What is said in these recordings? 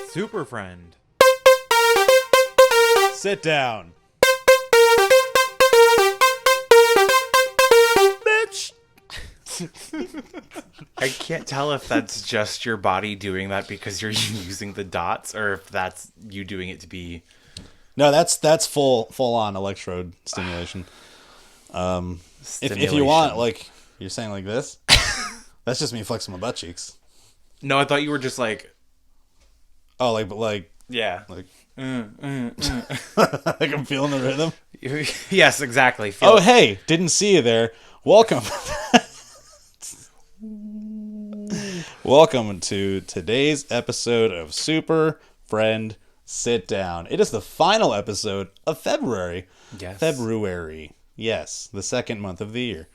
Superfriend. Sit down. Bitch. I can't tell if that's just your body doing that because you're using the dots, or if that's you doing it to be. No, that's full on electrode stimulation. If you want, like, you're saying like this, that's just me flexing my butt cheeks. No, I thought you were just like. Oh, like Yeah. like like I'm feeling the rhythm. Yes, exactly. Oh, hey, didn't see you there. Welcome. Welcome to today's episode of Super Friend Sit Down. It is the final episode of February. Yes. February. Yes, the second month of the year.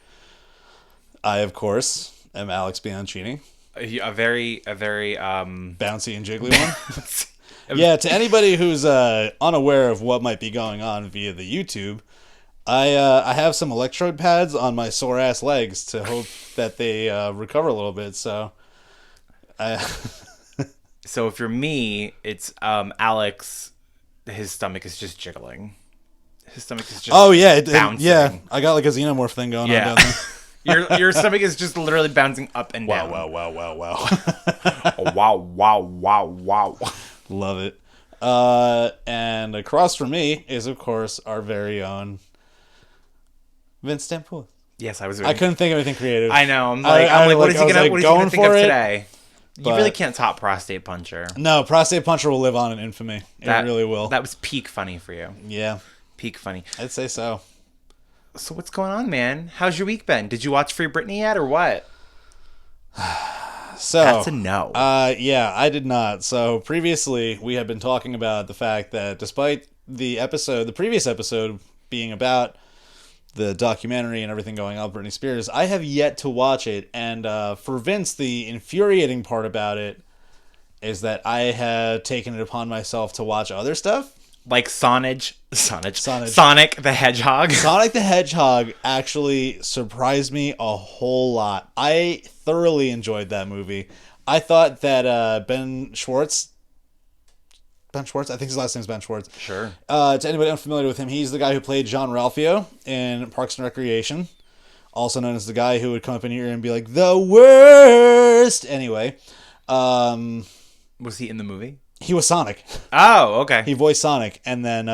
I, of course, am Alex Bianchini. A very Bouncy and jiggly one. Yeah, to anybody who's unaware of what might be going on via the YouTube, I have some electrode pads on my sore ass legs to hope that they recover a little bit. So, So if you're me, it's Alex. His stomach is just jiggling. His stomach is just bouncing. Yeah, I got like a xenomorph thing going on down there. Your stomach is just literally bouncing up and down. Wow. Wow. Love it. And across from me is, of course, our very own Vince Stampool. Yes, I couldn't think of anything creative. I know. I'm like, what is he gonna think of today? But you really can't top Prostate Puncher. No, Prostate Puncher will live on in infamy. It really will. That was peak funny for you. Yeah. Peak funny. I'd say so. So what's going on, man? How's your week been? Did you watch Free Britney yet, or what? So that's a no. Yeah, I did not. So previously, we had been talking about the fact that despite the previous episode being about the documentary and everything going on with Britney Spears, I have yet to watch it. And for Vince, the infuriating part about it is that I had taken it upon myself to watch other stuff. Like Sonic the Hedgehog. Sonic the Hedgehog actually surprised me a whole lot. I thoroughly enjoyed that movie. I thought that Ben Schwartz, I think his last name is Ben Schwartz. Sure. To anybody unfamiliar with him, he's the guy who played John Ralphio in Parks and Recreation. Also known as the guy who would come up in your ear and be like, the worst! Anyway. Was he in the movie? He was Sonic. Oh, okay. He voiced Sonic. And then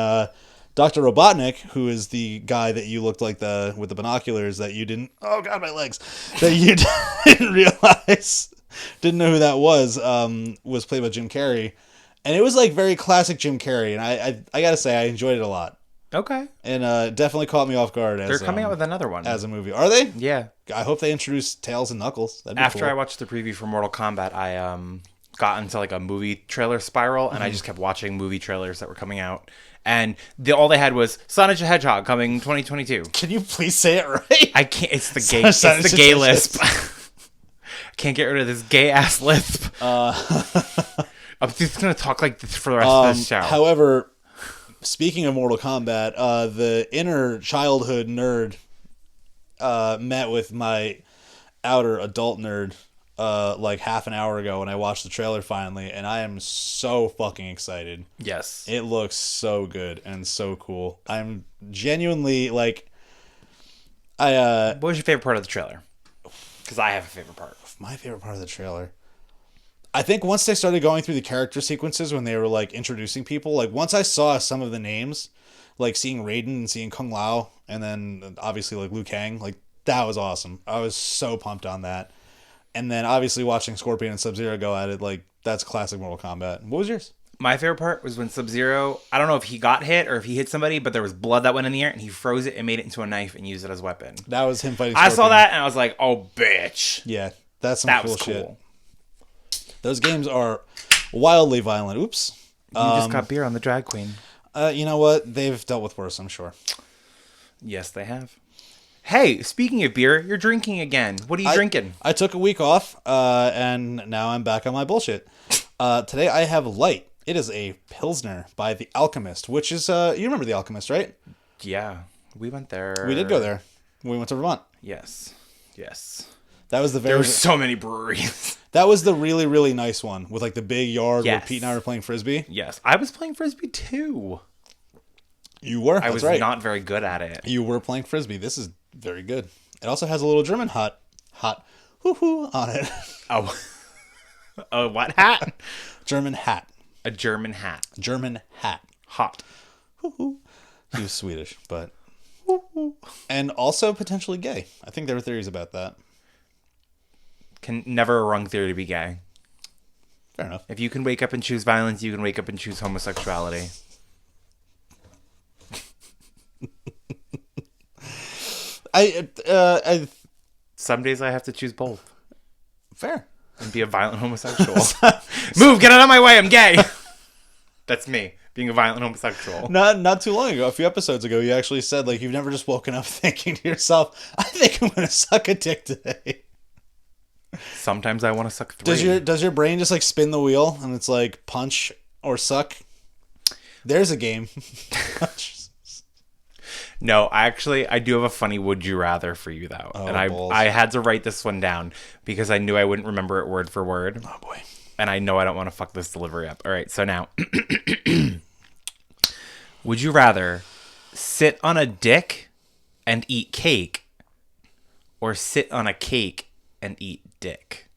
Dr. Robotnik, who is the guy that you looked like with the binoculars that you didn't... Oh, God, my legs. That you didn't realize, didn't know who that was played by Jim Carrey. And it was like very classic Jim Carrey. And I got to say, I enjoyed it a lot. Okay. And definitely caught me off guard. They're coming out with another one. As a movie. Are they? Yeah. I hope they introduce Tails and Knuckles. That'd be After cool. I watched the preview for Mortal Kombat, I got into like a movie trailer spiral, and I just kept watching movie trailers that were coming out. And all they had was Sonic the Hedgehog coming 2022. Can you please say it right? I can't. It's the gay. It's the gay lisp. Can't get rid of this gay ass lisp. I'm just gonna talk like this for the rest of this show. However, speaking of Mortal Kombat, the inner childhood nerd met with my outer adult nerd like half an hour ago when I watched the trailer finally, and I am so fucking excited. Yes. It looks so good and so cool. I'm genuinely like what was your favorite part of the trailer? Because I have a favorite part. My favorite part of the trailer, I think once they started going through the character sequences when they were like introducing people, like once I saw some of the names, like seeing Raiden and seeing Kung Lao, and then obviously like Liu Kang, like that was awesome. I was so pumped on that. And then obviously watching Scorpion and Sub-Zero go at it, like that's classic Mortal Kombat. What was yours? My favorite part was when Sub-Zero, I don't know if he got hit or if he hit somebody, but there was blood that went in the air and he froze it and made it into a knife and used it as a weapon. That was him fighting Scorpion. I saw that and I was like, oh, bitch. Yeah, that's some cool shit. Those games are wildly violent. Oops. You just got beer on the drag queen. You know what? They've dealt with worse, I'm sure. Yes, they have. Hey, speaking of beer, you're drinking again. What are you drinking? I took a week off, and now I'm back on my bullshit. Today I have Light. It is a Pilsner by The Alchemist, which is, you remember The Alchemist, right? Yeah, we went there. We did go there. We went to Vermont. Yes. That was the There were so many breweries. That was the really, really nice one with like the big yard where Yes. Pete and I were playing Frisbee. Yes. I was playing Frisbee too. You were? I was not very good at it. You were playing Frisbee. This is very good. It also has a little German hot hoo-hoo on it. Oh. A what hat? German hat. A German hat. German hat. Hot. Hoo-hoo. He was Swedish, but... And also potentially gay. I think there were theories about that. Can never a wrong theory to be gay. Fair enough. If you can wake up and choose violence, you can wake up and choose homosexuality. Some days I have to choose both. Fair. And be a violent homosexual. Move, get out of my way, I'm gay. That's me, being a violent homosexual. Not too long ago, a few episodes ago, you actually said, like, you've never just woken up thinking to yourself, I think I'm going to suck a dick today. Sometimes I want to suck 3. Does your brain just, like, spin the wheel and it's like punch or suck? There's a game. No, I do have a funny would you rather for you, though. Oh, and balls. I had to write this one down because I knew I wouldn't remember it word for word. Oh, boy. And I know I don't want to fuck this delivery up. All right, so now. Would you rather sit on a dick and eat cake or sit on a cake and eat dick?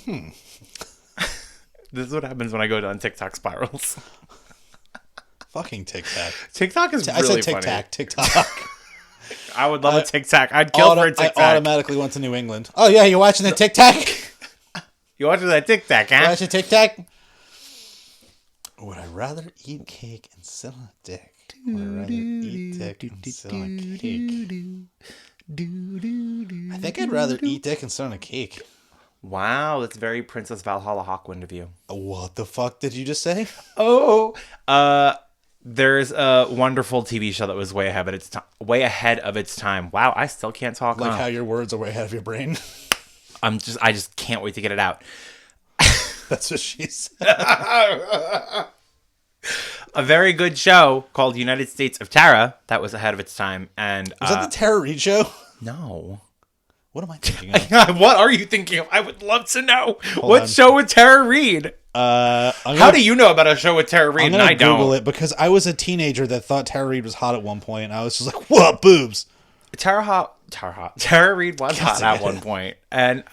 This is what happens when I go down TikTok spirals. Fucking TikTok. TikTok is really I said funny. TikTok. I would love a TikTok. I'd kill for a TikTok. I automatically went to New England. Oh, yeah, you're watching the TikTok? You watching that TikTok, huh? Watching TikTok? Would I rather eat cake and sit on a dick? Would I rather eat dick and sit on a cake? I think I'd rather eat dick and sit on a cake. Wow, that's very Princess Valhalla Hawkwind of you. What the fuck did you just say? There's a wonderful TV show that was way ahead of its time. Wow, I still can't talk. Like how your words are way ahead of your brain. I just can't wait to get it out. That's what she said. A very good show called United States of Tara that was ahead of its time. And was that the Tara Reid show? No. What am I thinking of? What are you thinking of? I would love to know. Hold What on. show with Tara Reid? How do you know about a show with Tara Reid and I don't? Google it because I was a teenager that thought Tara Reid was hot at one point, and I was just like, "What boobs?" Tara Reid was hot at one point, and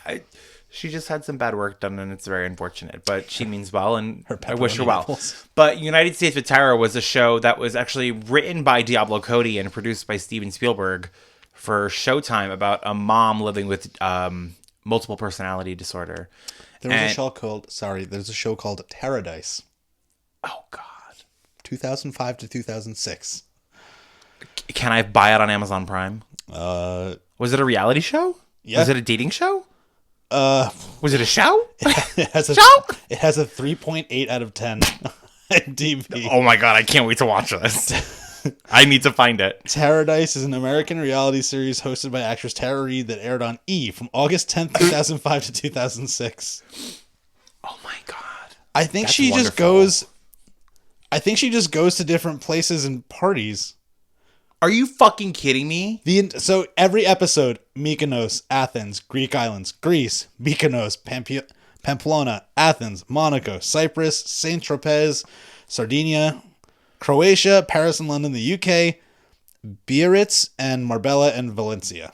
she just had some bad work done, and it's very unfortunate. But she means well, and I wish her well. Nipples. But United States with Tara was a show that was actually written by Diablo Cody and produced by Steven Spielberg for Showtime about a mom living with multiple personality disorder. There's a show called Paradise. Oh God. 2005 to 2006. Can I buy it on Amazon Prime? Was it a reality show? Yeah. Was it a dating show? Was it a show? It has a Show? It has a 3.8 out of 10 on DV. Oh my God, I can't wait to watch this. I need to find it. Paradise is an American reality series hosted by actress Tara Reid that aired on E! From August 10th, 2005 to 2006. Oh my God. I think That's she wonderful. just goes to different places and parties. Are you fucking kidding me? So every episode, Mykonos, Athens, Greek islands, Greece, Mykonos, Pamplona, Athens, Monaco, Cyprus, Saint-Tropez, Sardinia, Croatia, Paris and London, the UK, Biarritz, and Marbella and Valencia.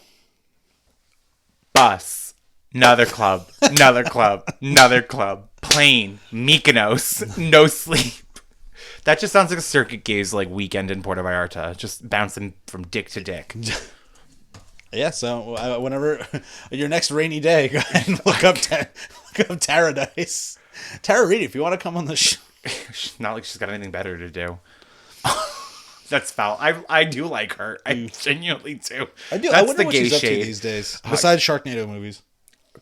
Bus. Another club. Another club. Another club. Plane. Mykonos. No sleep. That just sounds like a Circuit Gaze like weekend in Puerto Vallarta. Just bouncing from dick to dick. Yeah, so whenever your next rainy day, go ahead and look up Paradise. Tara Reid, if you want to come on the show. Not like she's got anything better to do. That's foul. I do like her. I genuinely do. I do. That's I wonder the what gay she's up to shade. these days. Besides Sharknado movies.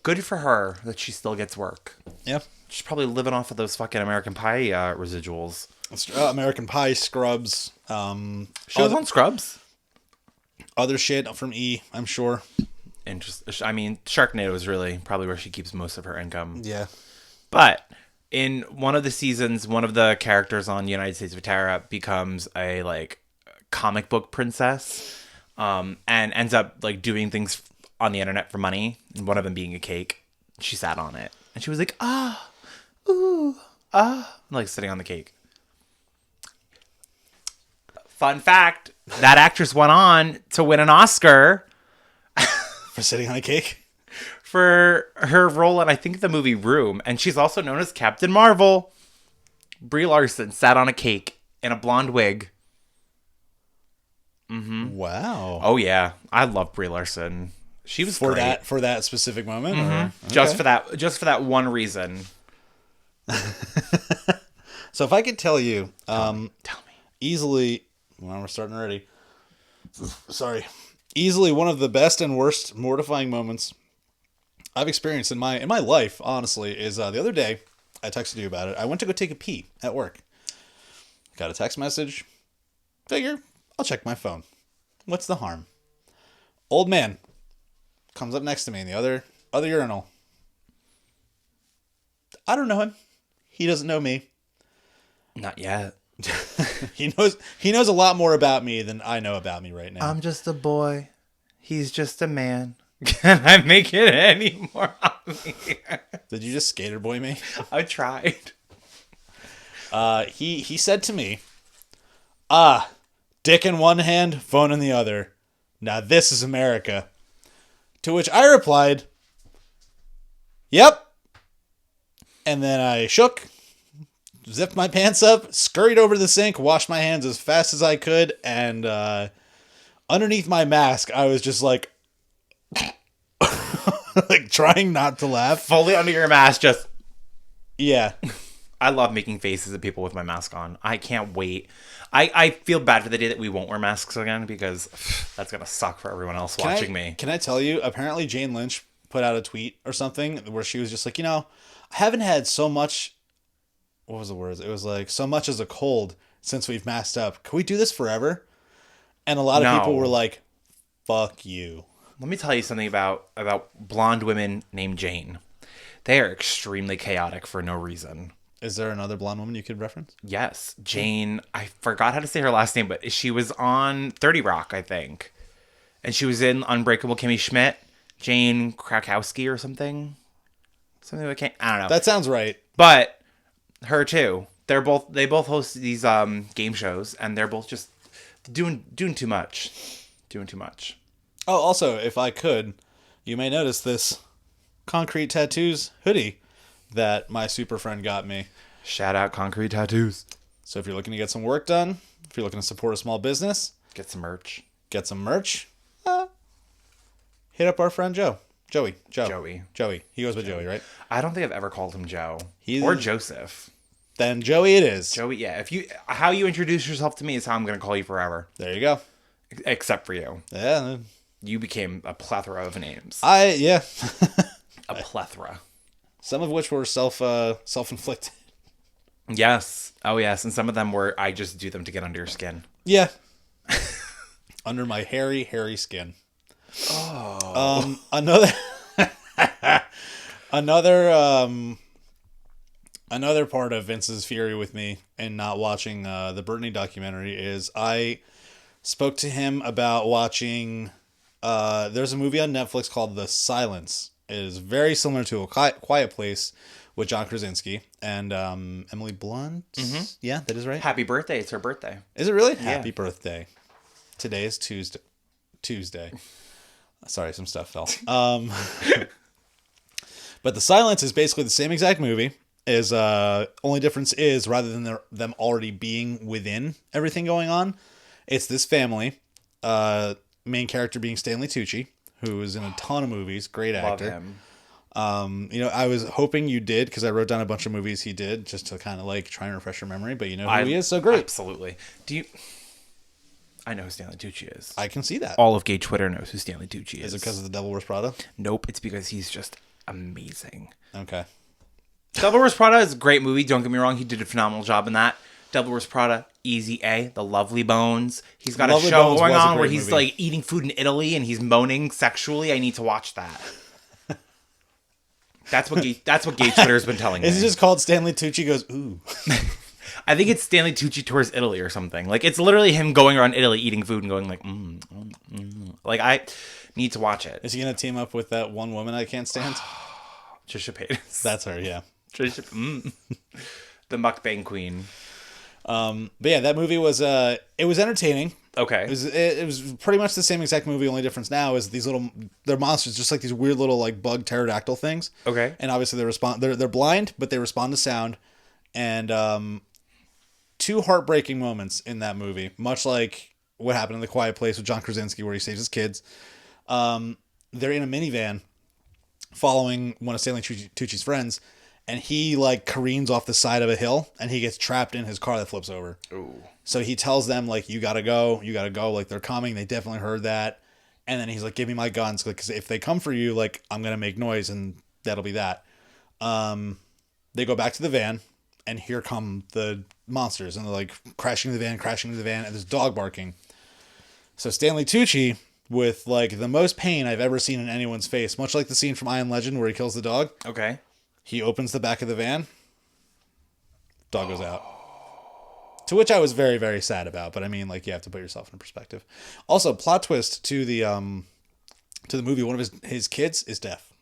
Good for her that she still gets work. Yeah. She's probably living off of those fucking American Pie residuals. American Pie, Scrubs. She was on Scrubs. Other shit from E! I'm sure. I mean, Sharknado is really probably where she keeps most of her income. Yeah. But in one of the seasons, one of the characters on United States of Tara becomes a like comic book princess, and ends up like doing things on the internet for money, and one of them being a cake. She sat on it, and she was like, ah, ooh, ah, like sitting on the cake. Fun fact, that actress went on to win an Oscar For sitting on a cake? for her role in, I think, the movie Room, and she's also known as Captain Marvel. Brie Larson sat on a cake in a blonde wig. Wow. Oh yeah, I love Brie Larson. She was For great. for that specific moment? Or? Just for that one reason. So if I could tell you, Tell me. easily, well, we're starting already. Sorry. Easily one of the best and worst mortifying moments I've experienced in my life, honestly, is the other day, I texted you about it. I went to go take a pee at work. Got a text message. Figure, I'll check my phone. What's the harm? Old man comes up next to me in the other urinal. I don't know him. He doesn't know me. Not yet. He knows a lot more about me than I know about me right now. I'm just a boy. He's just a man. Can I make it any more obvious? Did you just skater boy me? I tried. He said to me, dick in one hand, phone in the other. Now this is America. To which I replied, yep. And then I shook, zipped my pants up, scurried over to the sink, washed my hands as fast as I could, and underneath my mask, I was just like, like trying not to laugh. Fully under your mask, just... Yeah. I love making faces at people with my mask on. I can't wait. I feel bad for the day that we won't wear masks again, because that's going to suck for everyone else watching me. Can I tell you, apparently Jane Lynch put out a tweet or something where she was just like, I haven't had so much, what was the words? It was like, so much as a cold since we've masked up. Can we do this forever? And a lot of people were like, fuck you. Let me tell you something about blonde women named Jane. They are extremely chaotic for no reason. Is there another blonde woman you could reference? Yes, Jane. I forgot how to say her last name, but she was on 30 Rock, I think. And she was in Unbreakable Kimmy Schmidt. Jane Krakowski or something. Something like, I don't know. That sounds right. But her too. They both host these game shows, and they're both just doing too much. Doing too much. Oh, also, if I could, you may notice this Concrete Tattoos hoodie that my super friend got me. Shout out Concrete Tattoos. So if you're looking to get some work done, if you're looking to support a small business, Get some merch. Hit up our friend Joe. Joey. He goes by Joey, right? I don't think I've ever called him Joe. He's- or Joseph. Then Joey it is. Joey, yeah. How you introduce yourself to me is how I'm going to call you forever. There you go. Except for you. Yeah. You became a plethora of names. Yeah. A plethora. Some of which were self-inflicted. Yes. Oh, yes. And some of them were, I just do them to get under your skin. Yeah. Under my hairy skin. Oh. Another part of Vince's fury with me in not watching the BRITNEY documentary is I spoke to him about watching. There's a movie on Netflix called The Silence. It is very similar to A Quiet Place with John Krasinski and Emily Blunt. Mm-hmm. Yeah, that is right. Happy birthday. It's her birthday. Is it really? Yeah. Happy birthday. Today is Tuesday. Sorry, some stuff fell. But The Silence is basically the same exact movie. Only difference is rather than them already being within everything going on, it's this family. Main character being Stanley Tucci, who is in a ton of movies. Great actor. Love him. I was hoping you did because I wrote down a bunch of movies he did just to kind of like try and refresh your memory. But you know who he is, so great. Absolutely. I know who Stanley Tucci is. I can see that. All of gay Twitter knows who Stanley Tucci is. Is it because of The Devil Wears Prada? Nope, it's because he's just amazing. Okay. Devil Wears Prada is a great movie. Don't get me wrong. He did a phenomenal job in that. Devil Wears Prada, Easy A, The Lovely Bones. He's got a show going on where he's like eating food in Italy and he's moaning sexually. I need to watch that. That's what gay Twitter's been telling me. Is it just called Stanley Tucci goes, ooh? I think it's Stanley Tucci tours Italy or something. Like, it's literally him going around Italy eating food and going like, Like, I need to watch it. Is he gonna team up with that one woman I can't stand? Trisha Paytas. That's her, yeah. Trisha, the mukbang queen. But yeah, that movie was it was entertaining. Okay. It was pretty much the same exact movie. Only difference now is they're monsters, just like these weird little like bug pterodactyl things. Okay. And obviously they're blind, but they respond to sound. And two heartbreaking moments in that movie, much like what happened in The Quiet Place with John Krasinski, where he saves his kids. They're in a minivan following one of Stanley Tucci's friends, and he like careens off the side of a hill, and he gets trapped in his car that flips over. Ooh. So he tells them like, you gotta go, like they're coming. They definitely heard that. And then he's like, give me my guns, because if they come for you, like I'm gonna make noise, and that'll be that. They go back to the van, and here come the monsters, and they're like crashing into the van, and there's dog barking. So Stanley Tucci, with like the most pain I've ever seen in anyone's face, much like the scene from I Am Legend where he kills the dog. Okay. He opens the back of the van. Dog goes out. To which I was very, very sad about. But I mean, like, you have to put yourself in perspective. Also, plot twist to the movie. One of his kids is deaf.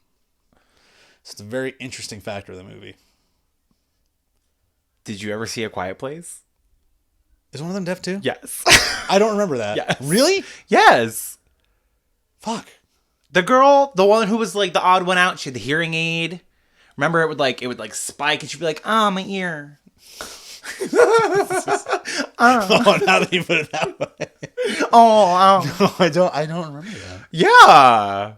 So it's a very interesting factor of the movie. Did you ever see A Quiet Place? Is one of them deaf too? Yes. I don't remember that. Yes. Really? Yes. Fuck. The girl, the one who was like the odd one out, she had the hearing aid. Remember, it would like spike, and she'd be like, "Ah, my ear." Oh, now that you put it that way. Oh, No, I don't remember that. yeah.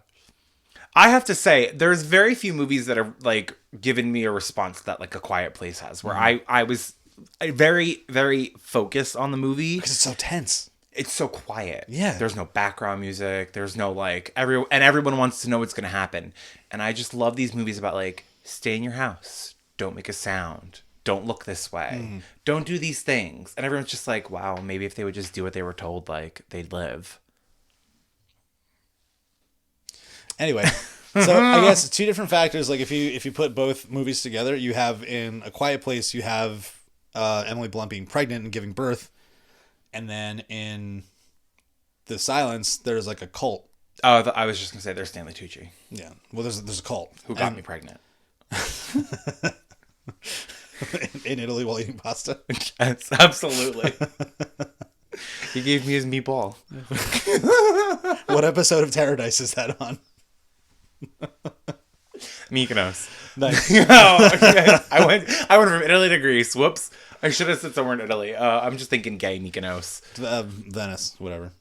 I have to say, there's very few movies that are like given me a response that like A Quiet Place has, where I was very, very focused on the movie Because it's so tense. It's so quiet. Yeah. There's no background music. There's no like everyone wants to know what's gonna happen. And I just love these movies about like, stay in your house, don't make a sound, don't look this way, don't do these things. And everyone's just like, wow, maybe if they would just do what they were told, like, they'd live. Anyway, so I guess two different factors. Like if you put both movies together, you have in A Quiet Place, you have Emily Blunt being pregnant and giving birth, and then in The Silence, there's like a cult. Oh, I was just gonna say there's Stanley Tucci. Yeah, well, there's a cult Who got me pregnant. in Italy while eating pasta. Yes, absolutely. He gave me his meatball. What episode of Paradise is that on? Mykonos. Nice. Oh, okay. I went from Italy to Greece. Whoops. I should have said somewhere in Italy. I'm just thinking gay Mykonos. Venice, whatever.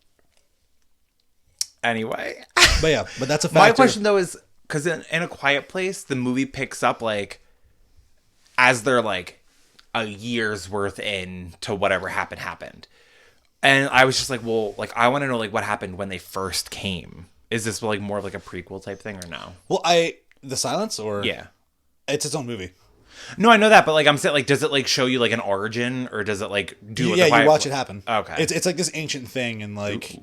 Anyway. But yeah, but that's a factor. My question though is, because in A Quiet Place, the movie picks up like as they're like a year's worth in to whatever happened. And I was just like, well, like I want to know like what happened when they first came. Is this like more of like a prequel type thing or no? Well, The Silence, or Yeah. It's its own movie. No, I know that, but like I'm saying, like, does it like show you like an origin, or does it like do? What Yeah, the Quiet you watch Place- it happen. Okay. It's like this ancient thing, and like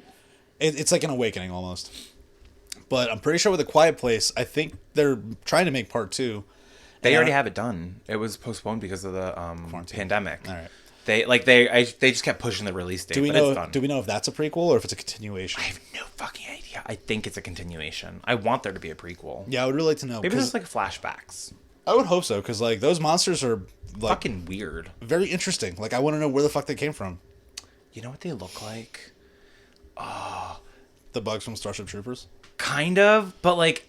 it's like an awakening almost. But I'm pretty sure with A Quiet Place, I think they're trying to make part 2. They already have it done. It was postponed because of the pandemic. All right. They just kept pushing the release date. Do we but it's know? done. Do we know if that's a prequel or if it's a continuation? I have no fucking idea. I think it's a continuation. I want there to be a prequel. Yeah, I would really like to know. Maybe 'cause there's like flashbacks. I would hope so, because like those monsters are like Fucking weird. very interesting. Like I want to know where the fuck they came from. You know what they look like? The bugs from Starship Troopers. Kind of, but like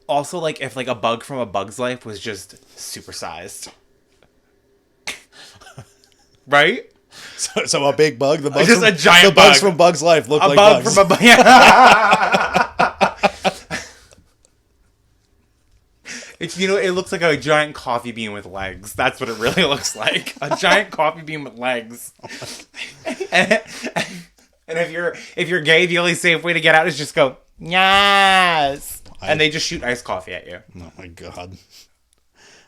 also like if like a bug from A Bug's Life was just supersized. Right? So a big bug. The bugs Just from, a giant The bugs bug. from Bug's Life look A like bug bugs. from a bug. Yeah. It's, you know, it looks like a giant coffee bean with legs. That's what it really looks like. A giant coffee bean with legs. And if you're gay, the only safe way to get out is just go, yes. And they just shoot iced coffee at you. Oh my god.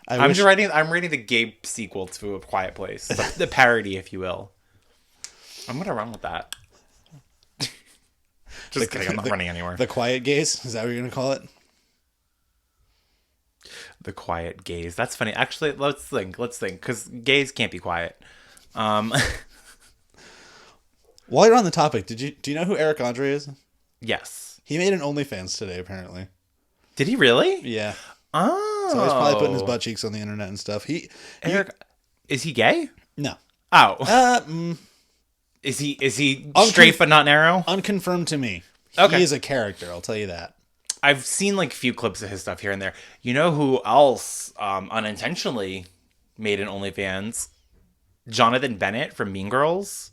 I'm writing the gay sequel to A Quiet Place. The parody, if you will. I'm gonna run with that. Just kidding, I'm not running anywhere. The Quiet Gaze? Is that what you're gonna call it? The quiet gaze. That's funny. Actually, let's think. Because gays can't be quiet. While you're on the topic, do you know who Eric Andre is? Yes. He made an OnlyFans today, apparently. Did he really? Yeah. Oh. So he's probably putting his butt cheeks on the internet and stuff. Eric, is he gay? No. Oh. Is he straight but not narrow? Unconfirmed to me. Okay. He is a character, I'll tell you that. I've seen like a few clips of his stuff here and there. You know who else unintentionally made an OnlyFans? Jonathan Bennett from Mean Girls.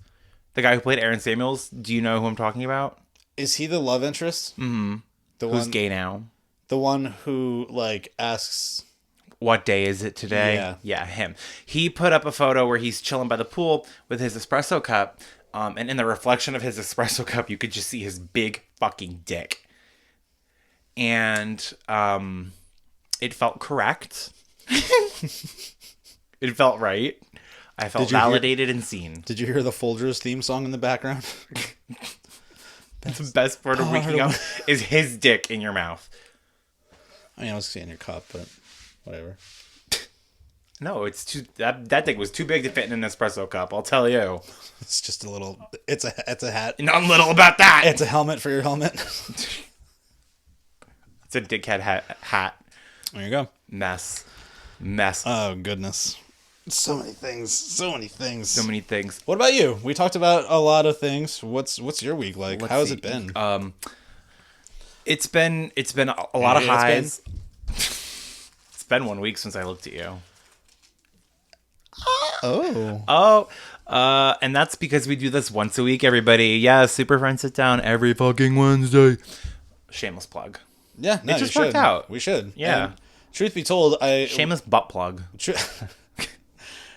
The guy who played Aaron Samuels. Do you know who I'm talking about? Is he the love interest? Mm-hmm. Who's gay now? The one who, like, asks... What day is it today? Yeah, him. He put up a photo where he's chilling by the pool with his espresso cup. And in the reflection of his espresso cup, you could just see his big fucking dick. And it felt correct. It felt right. I felt validated and seen. Did you hear the Folgers theme song in the background? That's the best part of waking up is his dick in your mouth. I mean, I was saying your cup, but whatever. No, it's too that thing was too big to fit in an espresso cup. I'll tell you. It's just a little. It's a hat. Not little about that. It's a helmet for your helmet. It's a dickhead hat. There you go. Mess. Oh goodness. So many things. What about you? We talked about a lot of things. What's your week like? How has it been? It's been a lot of highs. It's been 1 week since I looked at you. And that's because we do this once a week, everybody. Yeah, Superfriends sit down every fucking Wednesday. Shameless plug. Yeah, no, it just worked out. We should. Yeah. And truth be told, shameless butt plug.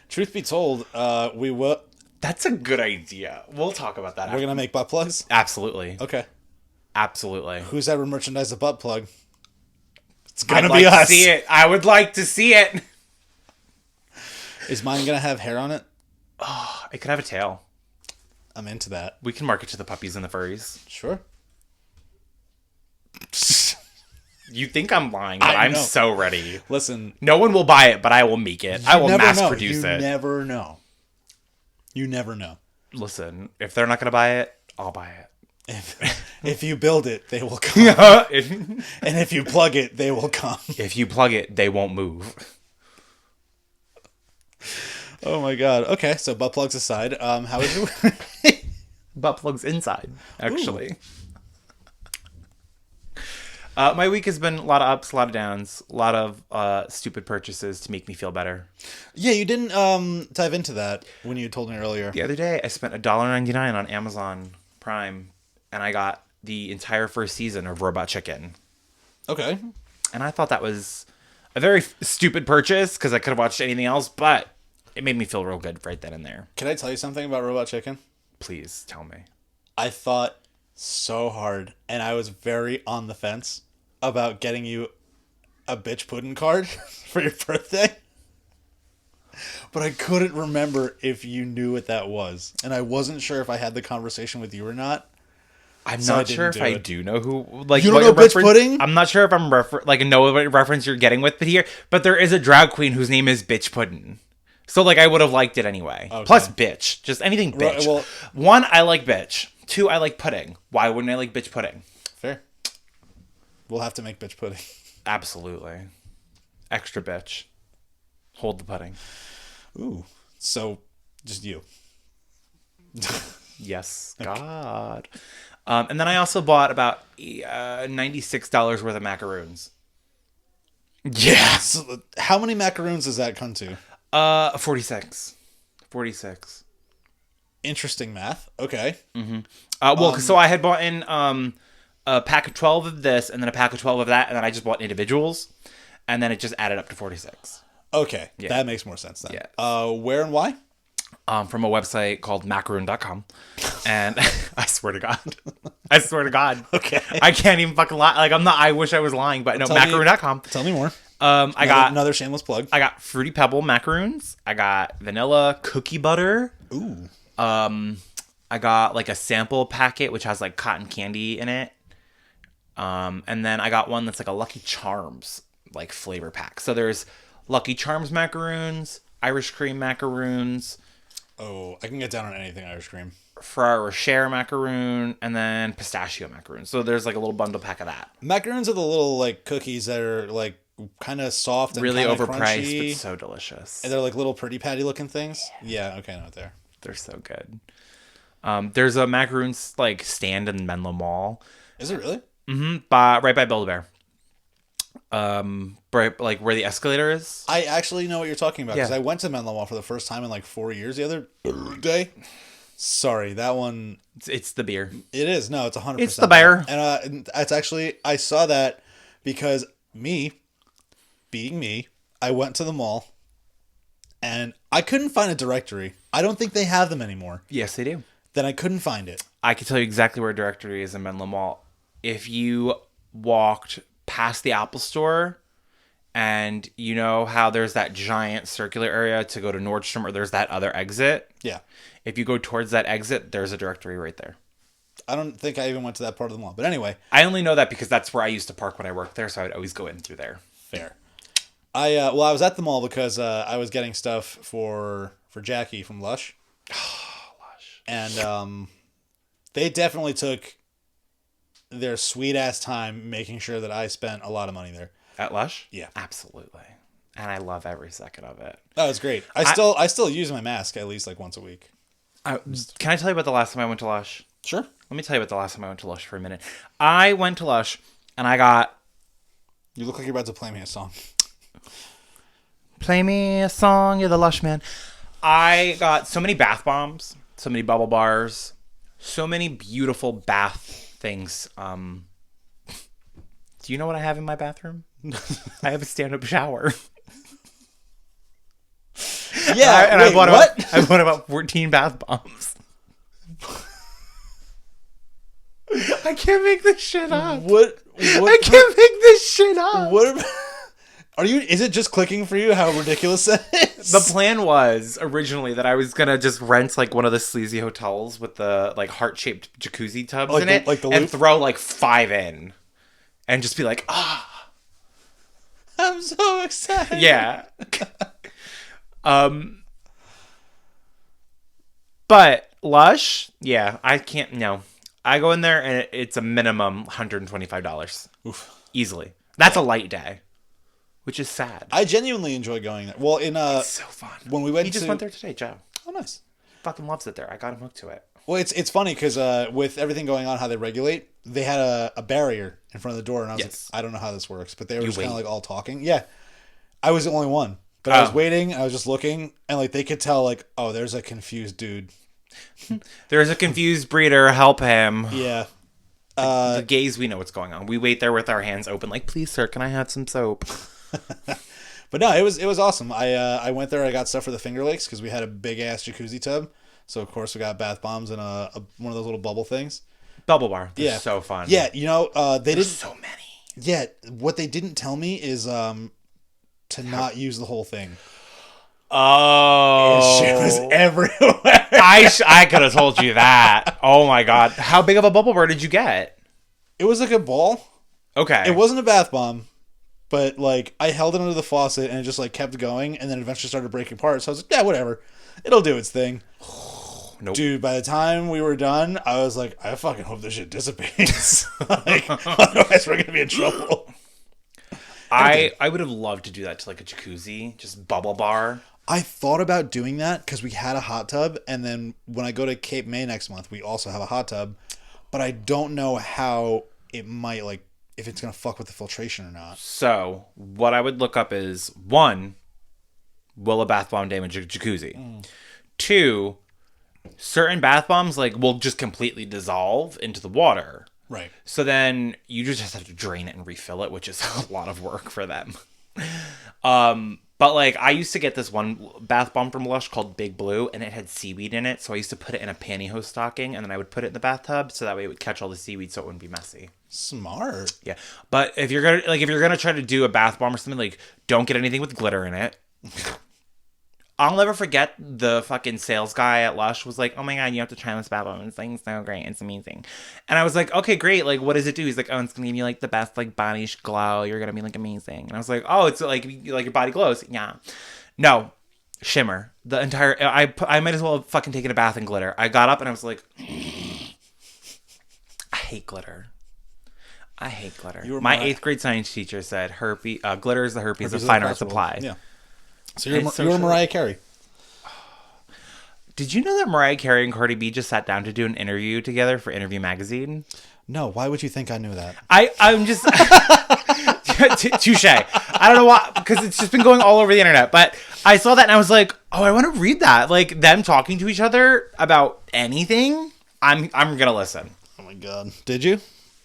Truth be told, we will. That's a good idea. We'll talk about that. We're gonna make butt plugs. Absolutely. Okay. Absolutely. Who's ever merchandised a butt plug? It's gonna be us. To see it. I would like to see it. Is mine gonna have hair on it? Oh, it could have a tail. I'm into that. We can market to the puppies and the furries. Sure. You think I'm lying, but I'm so ready. Listen. No one will buy it, but I will make it. I will mass produce it. You never know. You never know. Listen, if they're not going to buy it, I'll buy it. If you build it, they will come. And if you plug it, they will come. If you plug it, they won't move. Oh my god. Okay, so butt plugs aside, how is your butt plugs inside, actually. Ooh. My week has been a lot of ups, a lot of downs, a lot of stupid purchases to make me feel better. Yeah, you didn't dive into that when you told me earlier. The other day, I spent $1.99 on Amazon Prime, and I got the entire first season of Robot Chicken. Okay. And I thought that was a very stupid purchase, because I could have watched anything else, but it made me feel real good right then and there. Can I tell you something about Robot Chicken? Please, tell me. I thought so hard, and I was very on the fence about getting you a bitch pudding card for your birthday. But I couldn't remember if you knew what that was. And I wasn't sure if I had the conversation with you or not. I'm not sure if I do know who... Like, you don't know bitch pudding? I'm not sure if I'm know what reference you're getting with it here. But there is a drag queen whose name is Bitch Pudding. So, like, I would have liked it anyway. Okay. Plus bitch. Just anything bitch. Right, well, 1, I like bitch. 2, I like pudding. Why wouldn't I like bitch pudding? Fair. We'll have to make bitch pudding. Absolutely. Extra bitch. Hold the pudding. Ooh. So, just you. Yes. God. And then I also bought about $96 worth of macaroons. Yeah. So how many macaroons does that come to? 46. 46. Interesting math. Okay. Mm-hmm. So I had bought in a pack of 12 of this, and then a pack of 12 of that, and then I just bought individuals, and then it just added up to 46. Okay. Yeah. That makes more sense then. Yeah. Where and why? From a website called macaroon.com. And I swear to God. Okay. I can't even fucking lie. Like, I wish I was lying, but no, macaroon.com. Tell me more. I got another shameless plug. I got Fruity Pebble macaroons. I got vanilla cookie butter. Ooh. I got like a sample packet, which has like cotton candy in it. And then I got one that's like a Lucky Charms like flavor pack. So there's Lucky Charms macaroons, Irish cream macaroons, Oh, I can get down on anything Irish cream. Ferrero Rocher macaroon, and then pistachio macaroon. So there's like a little bundle pack of that. Macaroons are the little like cookies that are like kind of soft and Really kinda overpriced, crunchy, but so delicious. and they're like little pretty patty looking things. Yeah, okay, I know what they're. They're so good. There's a macaroons like stand in Menlo Mall. Is it really? Right by Build-A-Bear. Right, like where the escalator is. I actually know what you're talking about because Yeah. I went to Menlo Mall for the first time in like 4 years the other day. Sorry, that one. It's the beer. It is. No, it's 100%. It's the bear. And it's actually, I saw that because being me, I went to the mall and I couldn't find a directory. I don't think they have them anymore. Yes, they do. Then I couldn't find it. I can tell you exactly where directory is in Menlo Mall. If you walked past the Apple Store, and you know how there's that giant circular area to go to Nordstrom, or there's that other exit. Yeah. If you go towards that exit, there's a directory right there. I don't think I even went to that part of the mall. But anyway. I only know that because that's where I used to park when I worked there, so I would always go in through there. Fair. I was at the mall because I was getting stuff for Jackie from Lush. Oh, Lush. And they definitely took their sweet ass time making sure that I spent a lot of money there. At Lush? Yeah. Absolutely. And I love every second of it. That was great. I still use my mask at least like once a week. Can I tell you about the last time I went to Lush? Sure. Let me tell you about the last time I went to Lush for a minute. I went to Lush and I got... You look like you're about to play me a song. Play me a song, you're the Lush man. I got so many bath bombs, so many bubble bars, so many beautiful bath things. Do you know what I have in my bathroom? I have a stand-up shower. Yeah, I bought about 14 bath bombs. I can't make this shit up. What I can't make this shit up. What are you? Is it just clicking for you how ridiculous that is? The plan was originally that I was gonna just rent like one of the sleazy hotels with the like heart-shaped jacuzzi tubs Like in the- it, like the and loop? throw like 5 in, and just be like, ah, I'm so excited. yeah. But Lush, yeah, I can't. No, I go in there and it's a minimum $125 Oof. easily. That's a light day, which is sad. I genuinely enjoy going there. Well, It's so fun. when we went he just to- went there today, Joe. oh nice. Fucking loves it there. I got him hooked to it. Well, it's funny because with everything going on, how they regulate, they had a barrier in front of the door, and I was Yes. like, I don't know how this works, but they were You just kind of wait. like all talking. Yeah, I was the only one, but I was Oh. waiting. I was just looking, and like they could tell, like, oh, there's a confused dude. There's a confused breeder. Help him. Yeah, The gays, we know what's going on. We wait there with our hands open, like, please, sir, can I have some soap? but no, it was awesome. I went there. I got stuff for the Finger Lakes because we had a big ass jacuzzi tub. So of course we got bath bombs and one of those little bubble things. Bubble bar. They're Yeah, so fun. Yeah, you know they There's didn't. so many. Yeah, what they didn't tell me is to not use the whole thing. Oh. Shit was everywhere. I could have told you that. Oh my god. How big of a bubble bar did you get? It was like a ball. Okay. It wasn't a bath bomb, but like I held it under the faucet and it just like kept going and then eventually started breaking apart. So I was like, yeah, whatever. It'll do its thing. Nope. Dude, by the time we were done, I was like, I fucking hope this shit dissipates. Like, otherwise we're gonna be in trouble. I would have loved to do that to like a jacuzzi, just bubble bar. I thought about doing that because we had a hot tub, and then when I go to Cape May next month, we also have a hot tub, but I don't know how it might, like, if it's gonna fuck with the filtration or not. So what I would look up is 1, will a bath bomb damage a jacuzzi? 2, certain bath bombs like will just completely dissolve into the water. Right. So then you just have to drain it and refill it, which is a lot of work for them. But like I used to get this one bath bomb from Lush called Big Blue, and it had seaweed in it. So I used to put it in a pantyhose stocking, and then I would put it in the bathtub, so that way it would catch all the seaweed, so it wouldn't be messy. Smart. Yeah, but if you're gonna try to do a bath bomb or something, like don't get anything with glitter in it. I'll never forget the fucking sales guy at Lush was like, oh my God, you have to try this bad one. It's like so great. It's amazing. And I was like, okay, great. Like, what does it do? He's like, oh, it's going to give you like the best like body glow. You're going to be like amazing. And I was like, oh, it's like your body glows. Yeah. No. Shimmer. The entire, I might as well have fucking taken a bath in glitter. I got up and I was like, I hate glitter. I hate glitter. My 8th grade science teacher said glitter is the herpes of fine art supply. Yeah. So you're Mariah Carey. Did you know that Mariah Carey and Cardi B just sat down to do an interview together for Interview Magazine? No, why would you think I knew that? I'm just... Touche. I don't know why, because it's just been going all over the internet. But I saw that and I was like, oh, I want to read that. Like, them talking to each other about anything. I'm going to listen. Oh my God. Did you?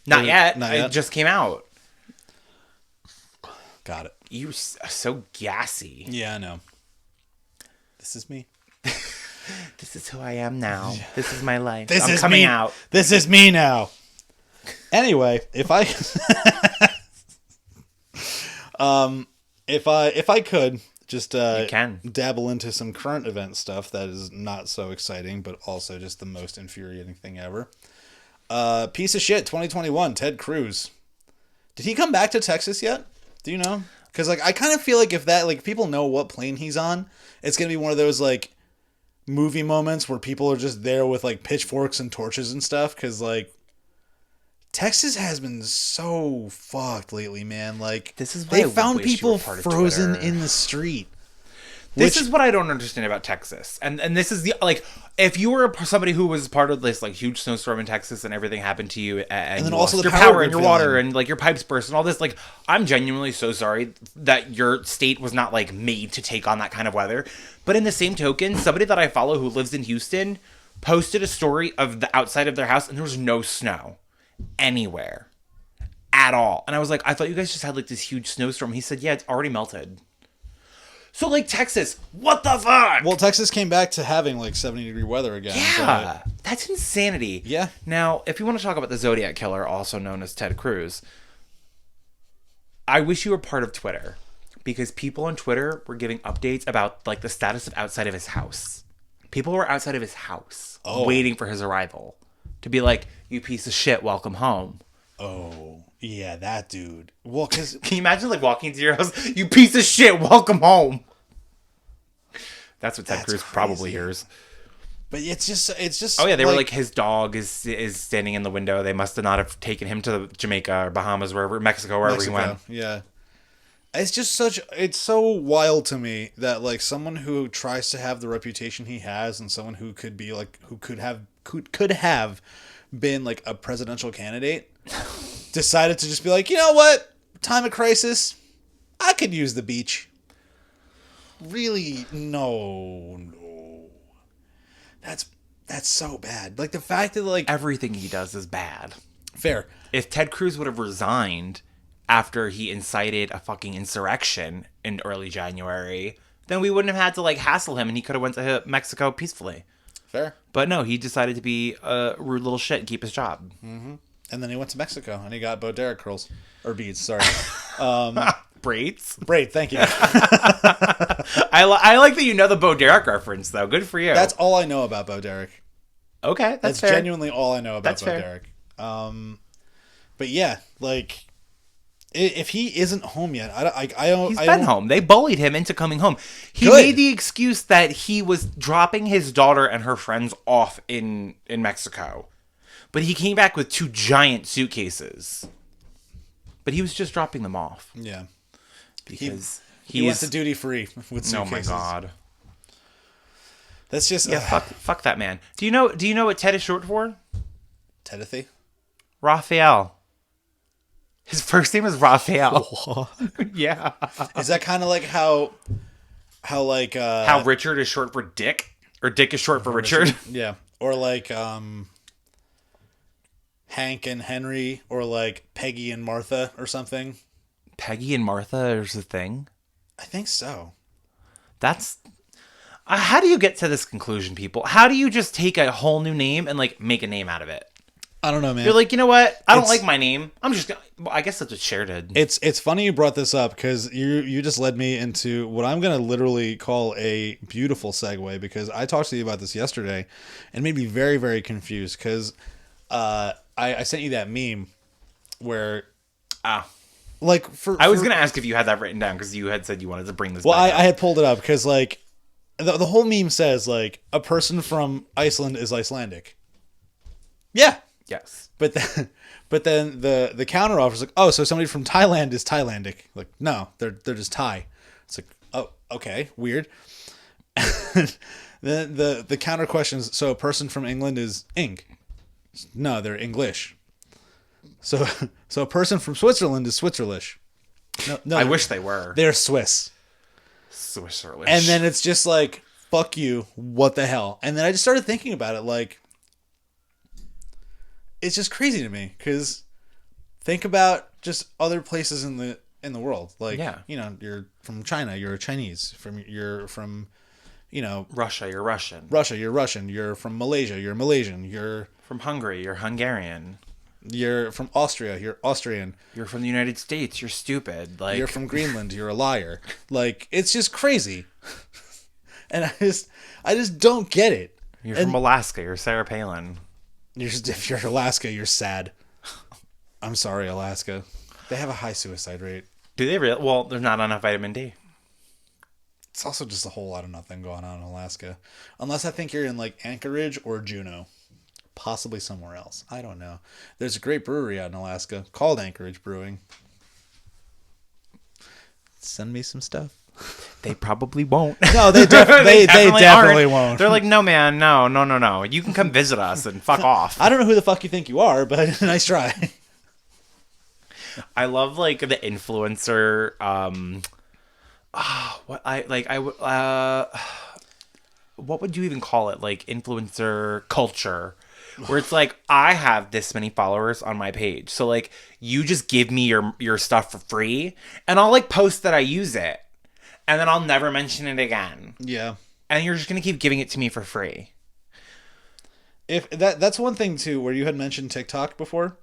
Not yet. It just came out. Got it. You so gassy. Yeah, I know. This is me. This is who I am now. This is my life. I'm coming me. out. This is me now. Anyway, if I could just you can dabble into some current event stuff that is not so exciting, but also just the most infuriating thing ever. Piece of shit 2021, Ted Cruz. Did he come back to Texas yet? Do you know? Because like I kind of feel like if that like people know what plane he's on, it's gonna be one of those like movie moments where people are just there with like pitchforks and torches and stuff. Because like Texas has been so fucked lately, man. Like this is why they found people frozen in the street. This is what I don't understand about Texas, and this is the like if you were somebody who was part of this like huge snowstorm in Texas and everything happened to you and then you also lost the your power power and your failing. water and like your pipes burst and all this, like I'm genuinely so sorry that your state was not like made to take on that kind of weather. But in the same token, somebody that I follow who lives in Houston posted a story of the outside of their house and there was no snow anywhere at all, and I was like, I thought you guys just had like this huge snowstorm. He said, yeah, it's already melted. So, like, Texas, what the fuck? Well, Texas came back to having, like, 70-degree weather again. Yeah, that's insanity. Yeah. Now, if you want to talk about the Zodiac Killer, also known as Ted Cruz, I wish you were part of Twitter. Because people on Twitter were giving updates about, like, the status of outside of his house. People were outside of his house waiting for his arrival. To be like, you piece of shit, welcome home. Oh, yeah, that dude. Well, because... Can you imagine, like, walking into your house? You piece of shit, welcome home. That's what Ted Cruz probably hears. But it's just... Oh, yeah, they were like, his dog is standing in the window. They must not have taken him to Jamaica or Bahamas, Mexico, wherever he went. Yeah. It's just such... It's so wild to me that, like, someone who tries to have the reputation he has and someone who could be, like... Who could have been, like, a presidential candidate... decided to just be like, you know what? Time of crisis. I could use the beach. Really? No. That's so bad. Like the fact that like everything he does is bad. Fair. If Ted Cruz would have resigned after he incited a fucking insurrection in early January, then we wouldn't have had to like hassle him and he could have went to Mexico peacefully. Fair. But no, he decided to be a rude little shit and keep his job. Mm-hmm. And then he went to Mexico and he got Bo Derek curls. Or beads, sorry. Braids? Braid, thank you. I like that you know the Bo Derek reference, though. Good for you. That's all I know about Bo Derek. Okay, that's fair. Genuinely all I know about Bo fair. Derek. But yeah, like, if he isn't home yet, He's been home. They bullied him into coming home. He made the excuse that he was dropping his daughter and her friends off in Mexico. But he came back with 2 giant suitcases. But he was just dropping them off. Yeah. Because he went to duty free with suitcases. Oh my god. That's just fuck that man. Do you know what Ted is short for? Tedithy? Raphael. His first name is Raphael. Yeah. Is that kind of like how Richard is short for Dick? Or Dick is short for Richard? Yeah. Or like Hank and Henry, or like Peggy and Martha or something. Peggy and Martha is a thing? I think so. That's... how do you get to this conclusion, people? How do you just take a whole new name and like make a name out of it? I don't know, man. You're like, you know what? I don't It's- like my name. I'm just gonna. Well, I guess that's what Cher did. It's funny you brought this up because you just led me into what I'm gonna literally call a beautiful segue, because I talked to you about this yesterday and made me very, very confused because I sent you that meme where like I was gonna ask if you had that written down because you had said you wanted to bring this. well, back I had pulled it up because like the whole meme says like a person from Iceland is Icelandic. Yeah. Yes. But then the counter offer is like, oh, so somebody from Thailand is Thailandic. Like, no, they're just Thai. It's like, oh, okay, weird. Then the counter questions, so a person from England is Ing. No, they're English. So a person from Switzerland is Switzerlish. No, I wish they were. They're Swiss. Switzerland. And then it's just like, fuck you, what the hell? And then I just started thinking about it, like, it's just crazy to me because think about just other places in the world. Like, you know, you're from China, you're a Chinese. You're from, you know, Russia, you're Russian. Russia, you're Russian. You're from Malaysia, you're Malaysian. You're From Hungary, you're Hungarian. You're from Austria, you're Austrian. You're from the United States, you're stupid. Like You're from Greenland, you're a liar. Like, it's just crazy. And I just don't get it. You're from Alaska, you're Sarah Palin. If you're Alaska, you're sad. I'm sorry, Alaska. They have a high suicide rate. Do they really? Well, there's not enough vitamin D. It's also just a whole lot of nothing going on in Alaska. Unless I think you're in like Anchorage or Juneau. Possibly somewhere else. I don't know. There's a great brewery out in Alaska called Anchorage Brewing. Send me some stuff. They probably won't. No, they definitely won't. They're like, no, man, no. You can come visit us and fuck off. I don't know who the fuck you think you are, but nice try. I love like the influencer. What would you even call it? Like influencer culture, where it's like I have this many followers on my page, so like you just give me your stuff for free, and I'll like post that I use it. And then I'll never mention it again. Yeah. And you're just going to keep giving it to me for free. If that's one thing too, where you had mentioned TikTok before.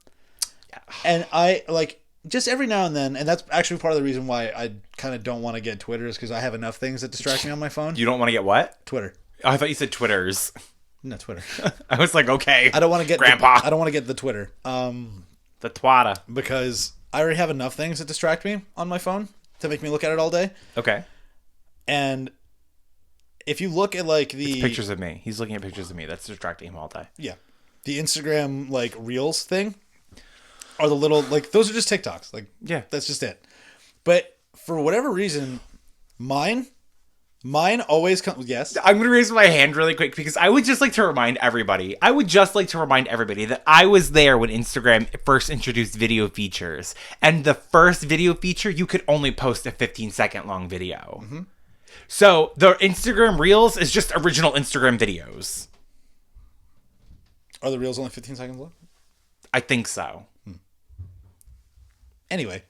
Yeah. And I like just every now and then, and that's actually part of the reason why I kind of don't want to get Twitter, is because I have enough things that distract me on my phone. You don't want to get what? Twitter. Oh, I thought you said Twitters. No, Twitter. I was like, okay. I don't want to get Grandpa. I don't want to get the Twitter. The twata. Because I already have enough things that distract me on my phone to make me look at it all day. Okay. And if you look at like it's pictures of me. He's looking at pictures of me. That's distracting him all day. Yeah. The Instagram like Reels thing are the little like those are just TikToks. Like yeah, that's just it. But for whatever reason, mine always comes. Yes. I'm gonna raise my hand really quick because I would just like to remind everybody. That I was there when Instagram first introduced video features, and the first video feature you could only post a 15-second long video. Mm-hmm. So the Instagram Reels is just original Instagram videos. Are the Reels only 15 seconds long? I think so. Anyway.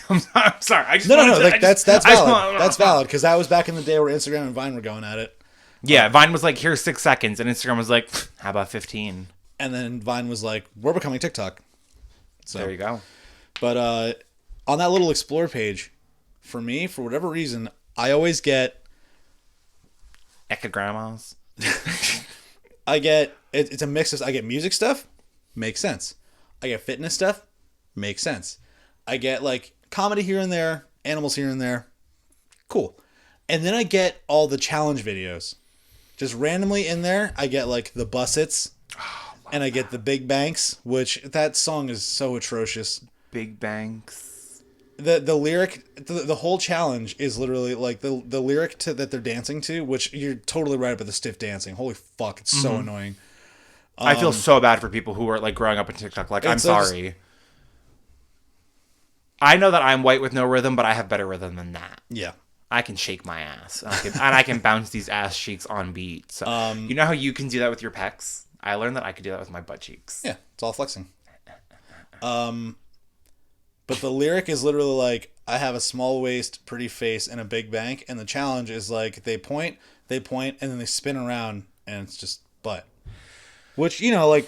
I'm sorry. I just no. Like that's valid. That's valid because that was back in the day where Instagram and Vine were going at it. Yeah, Vine was like, here's 6 seconds, and Instagram was like, how about 15? And then Vine was like, we're becoming TikTok. So there you go. But on that little explore page, for me, for whatever reason, I always get Ecograndmas. It's a mix of, I get music stuff, makes sense. I get fitness stuff, makes sense. I get like comedy here and there, animals here and there, cool. And then I get all the challenge videos. Just randomly in there, I get like the Bussets, and I get the Big Banks, which that song is so atrocious. Big Banks. The lyric, the whole challenge is literally like the lyric that they're dancing to, which you're totally right about the stiff dancing. Holy fuck, it's so annoying. I feel so bad for people who are like growing up in TikTok. Like, I'm sorry. I know that I'm white with no rhythm, but I have better rhythm than that. Yeah. I can shake my ass. And I can bounce these ass cheeks on beat. So, you know how you can do that with your pecs? I learned that I could do that with my butt cheeks. Yeah, it's all flexing. But the lyric is literally like, I have a small waist, pretty face, and a big bank. And the challenge is like, they point, and then they spin around, and it's just butt. Which, you know, like,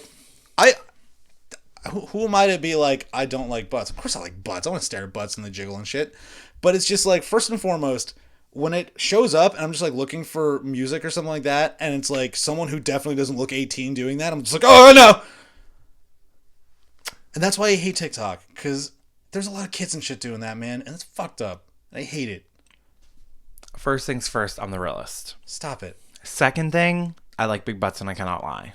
who am I to be like, I don't like butts? Of course I like butts. I want to stare at butts and the jiggle and shit. But it's just like, first and foremost, when it shows up and I'm just like looking for music or something like that, and it's like someone who definitely doesn't look 18 doing that, I'm just like, oh no. And that's why I hate TikTok, because there's a lot of kids and shit doing that, man, and it's fucked up. And I hate it. First things first, I'm the realist. Stop it. Second thing, I like big butts and I cannot lie.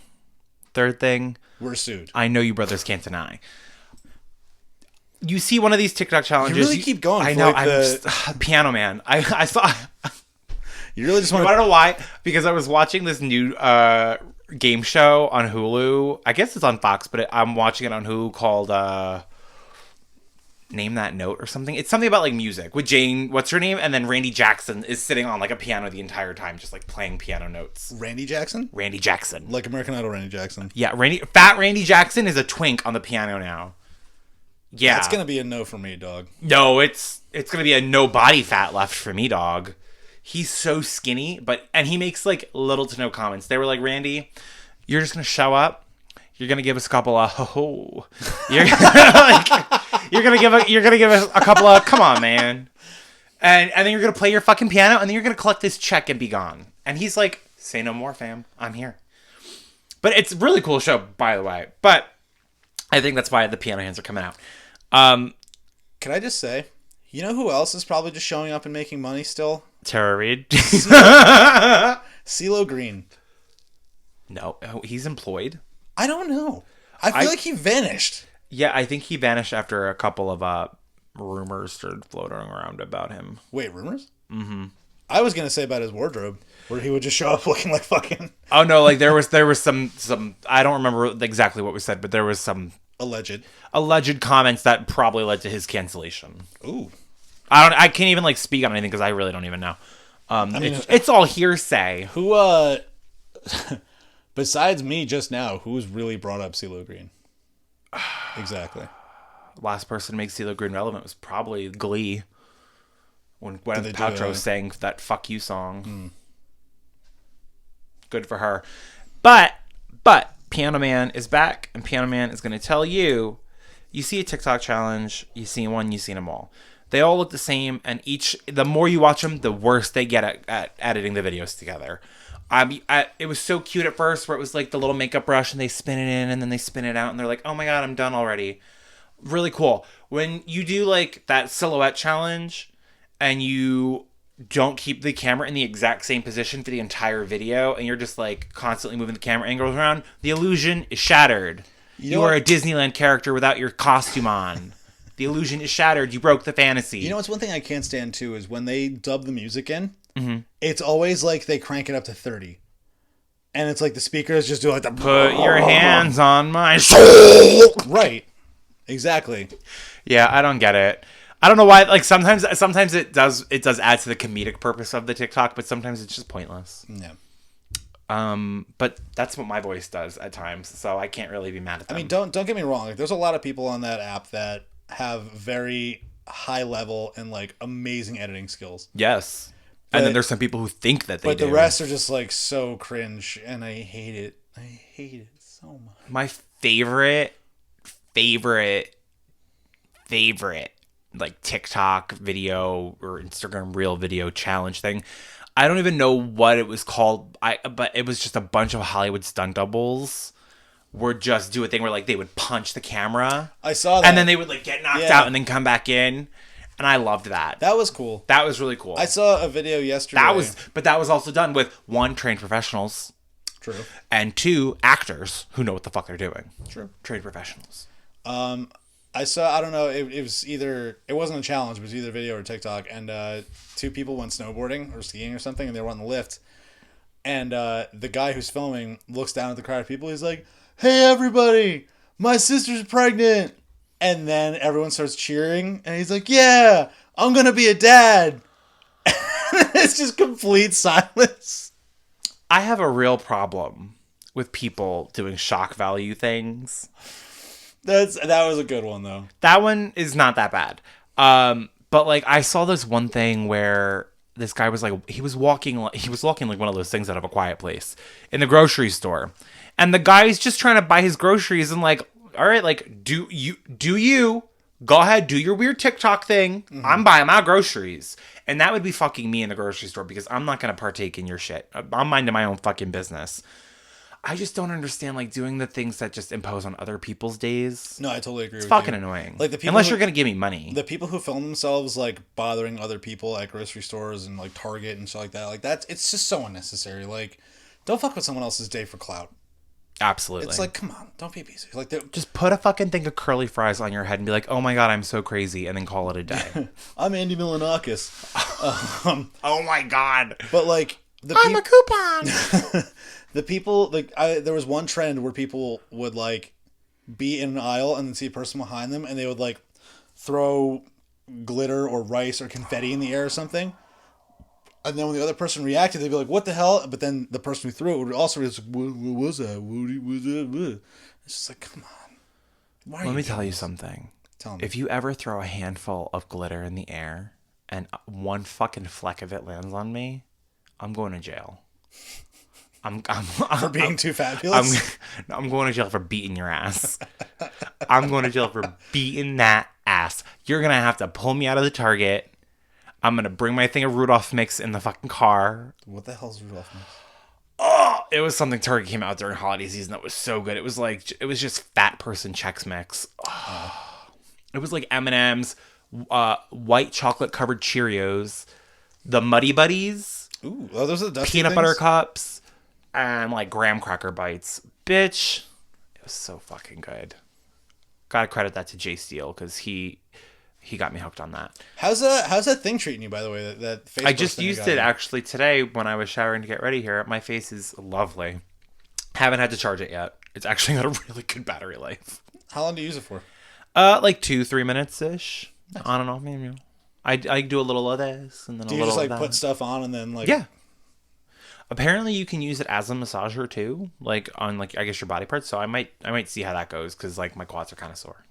Third thing, we're sued. I know you brothers can't deny. You see one of these TikTok challenges. You really keep going. I know. I'm just, Piano Man. I saw. You really just want to know why? Because I was watching this new game show on Hulu. I guess it's on Fox, but I'm watching it on Hulu called Name That Note or something. It's something about like music with Jane. What's her name? And then Randy Jackson is sitting on like a piano the entire time, just like playing piano notes. Randy Jackson? Randy Jackson. Like American Idol Randy Jackson. Yeah, Fat Randy Jackson is a twink on the piano now. Yeah. That's going to be a no for me, dog. No, it's going to be a no body fat left for me, dog. He's so skinny, and he makes like little to no comments. They were like, Randy, you're just going to show up. You're going to give us a couple of You're going to give us a couple of come on, man. And then you're going to play your fucking piano and then you're going to collect this check and be gone. And he's like, say no more, fam. I'm here. But it's a really cool show, by the way. But I think that's why the piano hands are coming out. Can I just say, you know who else is probably just showing up and making money still? Tara Reid. CeeLo Green. No, he's employed. I don't know. I feel like he vanished. Yeah, I think he vanished after a couple of rumors started floating around about him. Wait, rumors? Mm-hmm. I was gonna say about his wardrobe, where he would just show up looking like fucking. Oh no! Like there was some. I don't remember exactly what was said, but there was some alleged comments that probably led to his cancellation. Ooh. I can't even like speak on anything because I really don't even know. It's all hearsay. Who besides me just now, who's really brought up CeeLo Green? Exactly. Last person to make CeeLo Green relevant was probably Glee. When Gwyneth Paltrow sang that "Fuck You" song. Mm. Good for her. But Piano Man is back, and Piano Man is going to tell you, you see a TikTok challenge, you see one, you've seen them all. They all look the same, and the more you watch them, the worse they get at editing the videos together. It was so cute at first, where it was like the little makeup brush, and they spin it in, and then they spin it out, and they're like, oh my god, I'm done already. Really cool. When you do like that silhouette challenge, and you don't keep the camera in the exact same position for the entire video, and you're just like constantly moving the camera angles around, the illusion is shattered. You are a Disneyland character without your costume on. The illusion is shattered. You broke the fantasy. You know what's one thing I can't stand too is when they dub the music in, it's always like they crank it up to 30. And it's like the speakers just do like the put your hands on my soul. Right. Exactly. Yeah, I don't get it. I don't know why. Like sometimes it does add to the comedic purpose of the TikTok, but sometimes it's just pointless. Yeah. But that's what my voice does at times, so I can't really be mad at them. I mean, don't get me wrong. Like, there's a lot of people on that app that have very high level and like amazing editing skills. Yes. And then there's some people who think that they do. But the rest are just like so cringe, and I hate it. I hate it so much. My favorite like TikTok video or Instagram Reel video challenge thing. I don't even know what it was called. But it was just a bunch of Hollywood stunt doubles would just do a thing where like they would punch the camera. I saw that. And then they would like get knocked out and then come back in. And I loved that. That was cool. That was really cool. I saw a video yesterday. That was also done with 1, trained professionals. True. And 2, actors who know what the fuck they're doing. True. Trained professionals. I saw, I don't know, it was either, it wasn't a challenge, it was either video or TikTok, and 2 people went snowboarding or skiing or something, and they were on the lift, and the guy who's filming looks down at the crowd of people, he's like, hey everybody, my sister's pregnant, and then everyone starts cheering, and he's like, yeah, I'm gonna be a dad. It's just complete silence. I have a real problem with people doing shock value things. That was a good one though. That one is not that bad. But like I saw this one thing where this guy was like he was walking like one of those things out of A Quiet Place in the grocery store. And the guy's just trying to buy his groceries and like all right, like, do you go ahead, do your weird TikTok thing. I'm buying my groceries. And that would be fucking me in the grocery store because I'm not going to partake in your shit. I'm minding my own fucking business. I just don't understand, like, doing the things that just impose on other people's days. No, I totally agree with you. It's fucking annoying. Like, the people unless you're going to give me money. The people who film themselves, like, bothering other people at grocery stores and, like, Target and shit like that, like, it's just so unnecessary. Like, don't fuck with someone else's day for clout. Absolutely. It's like, come on, don't be busy. Like, just put a fucking thing of curly fries on your head and be like, oh my god, I'm so crazy, and then call it a day. I'm Andy Milanakis. Oh my god. But, like, I'm a coupon. The people, like, there was one trend where people would, like, be in an aisle and then see a person behind them, and they would, like, throw glitter or rice or confetti in the air or something. And then when the other person reacted, they'd be like, what the hell? But then the person who threw it would also be like, what was that? What was that? It's just like, come on. Why Let me tell you something. Tell me. If you ever throw a handful of glitter in the air and one fucking fleck of it lands on me, I'm going to jail. For being too fabulous? I'm going to jail for beating your ass. I'm going to jail for beating that ass. You're going to have to pull me out of the Target. I'm going to bring my thing of Rudolph mix in the fucking car. What the hell's Rudolph mix? Oh, it was something Target came out during holiday season that was so good. It was just fat person Chex Mix. Oh. It was like M&M's, white chocolate covered Cheerios, the Muddy Buddies. Ooh, those are the dusty peanut things? butter cups, and like graham cracker bites. Bitch, it was so fucking good. Gotta credit that to Jay Steele because he got me hooked on that. How's that thing treating you, by the way? That Facebook I just thing used it actually today when I was showering to get ready here. My face is lovely. Haven't had to charge it yet. It's actually got a really good battery life. How long do you use it for? Like 2-3 minutes ish. Nice. I don't know. Maybe I do a little of this and then a little of that. Do you just like put stuff on and then like? Yeah. Apparently, you can use it as a massager too, like on like I guess your body parts. So I might see how that goes because like my quads are kind of sore.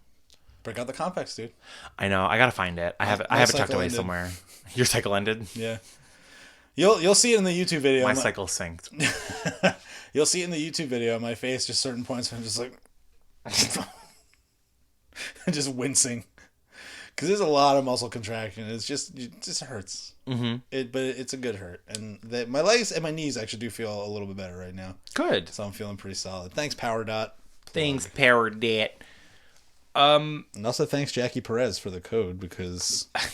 Break out the complex, dude. I know. I gotta find it. I have it tucked away somewhere. Your cycle ended. Yeah. You'll see it in the YouTube video. My cycle synced. You'll see it in the YouTube video. My face, just certain points, I'm just like, just wincing, because there's a lot of muscle contraction. It just hurts. Mm-hmm. But it's a good hurt, and my legs and my knees actually do feel a little bit better right now. Good. So I'm feeling pretty solid. Thanks, Power Dot. Thanks, Power Dot. And also thanks Jackie Perez for the code because it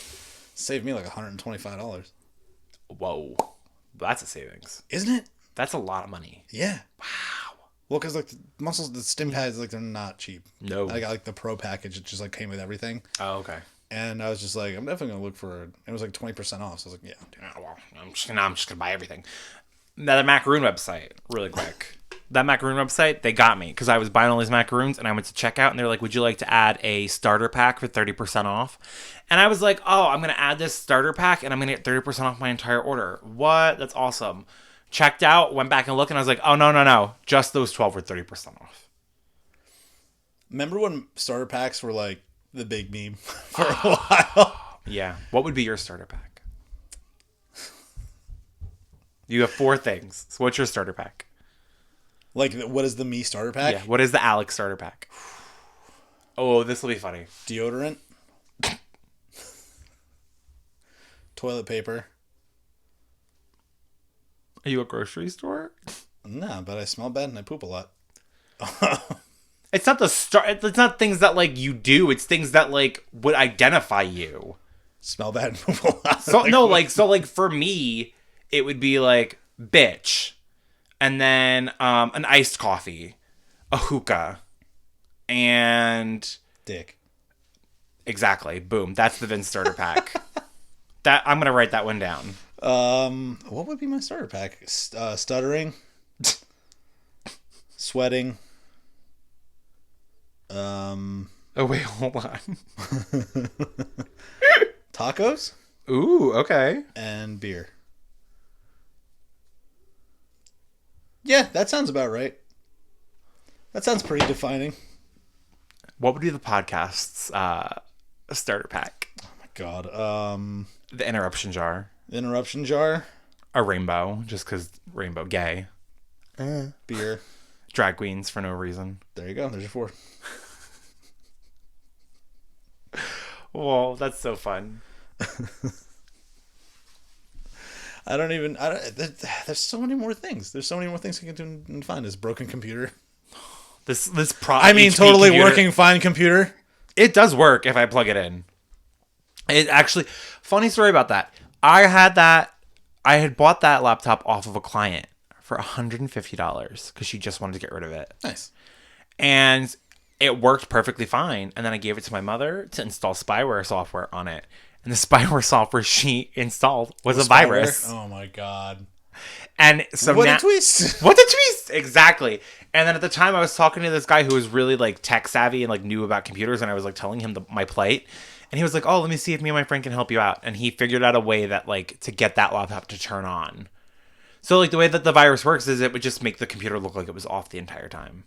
saved me like $125. Whoa, that's a savings, isn't it? That's a lot of money. Yeah. Wow. Well, because like the muscles, the stim pads, like they're not cheap. No. I got like the pro package. It just like came with everything. Oh, okay. And I was just like, I'm definitely gonna look for it. It was like 20% off. So I was like, yeah. Oh, well, I'm just gonna buy everything. Now the macaroon website, really quick. That macaroon website, they got me because I was buying all these macaroons and I went to checkout and they're like, would you like to add a starter pack for 30% off? And I was like, oh, I'm going to add this starter pack and I'm going to get 30% off my entire order. What? That's awesome. Checked out, went back and looked and I was like, oh, no. Just those 12 were 30% off. Remember when starter packs were like the big meme for a while? Yeah. What would be your starter pack? You have 4 things. So what's your starter pack? Like, what is the me starter pack? Yeah, what is the Alex starter pack? Oh, this will be funny. Deodorant. Toilet paper. Are you a grocery store? No, but I smell bad and I poop a lot. It's not it's not things that like you do, it's things that like would identify you. Smell bad and poop a lot. So for me, it would be like bitch. And then an iced coffee, a hookah, and dick. Exactly. Boom. That's the Vince starter pack. That I'm gonna write that one down. What would be my starter pack? Stuttering, sweating. Oh wait, hold on. Tacos. Ooh, okay. And beer. Yeah, that sounds about right. That sounds pretty defining. What would be the podcast's starter pack? Oh my god. The interruption jar. The interruption jar. A rainbow, just because rainbow gay. Beer. Drag queens for no reason. There you go. There's your 4. Whoa, that's so fun. There's so many more things. There's so many more things I can do and find. This broken computer. This Totally computer, working fine computer. It does work if I plug it in. It actually, funny story about that. I had bought that laptop off of a client for $150 because she just wanted to get rid of it. Nice. And it worked perfectly fine. And then I gave it to my mother to install spyware software on it. And the spyware software she installed was a virus. Oh my god. And so what a twist. What a twist! Exactly. And then at the time I was talking to this guy who was really like tech savvy and like knew about computers, and I was like telling him my plight. And he was like, "Oh, let me see if me and my friend can help you out." And he figured out a way that like to get that laptop to turn on. So like the way that the virus works is it would just make the computer look like it was off the entire time.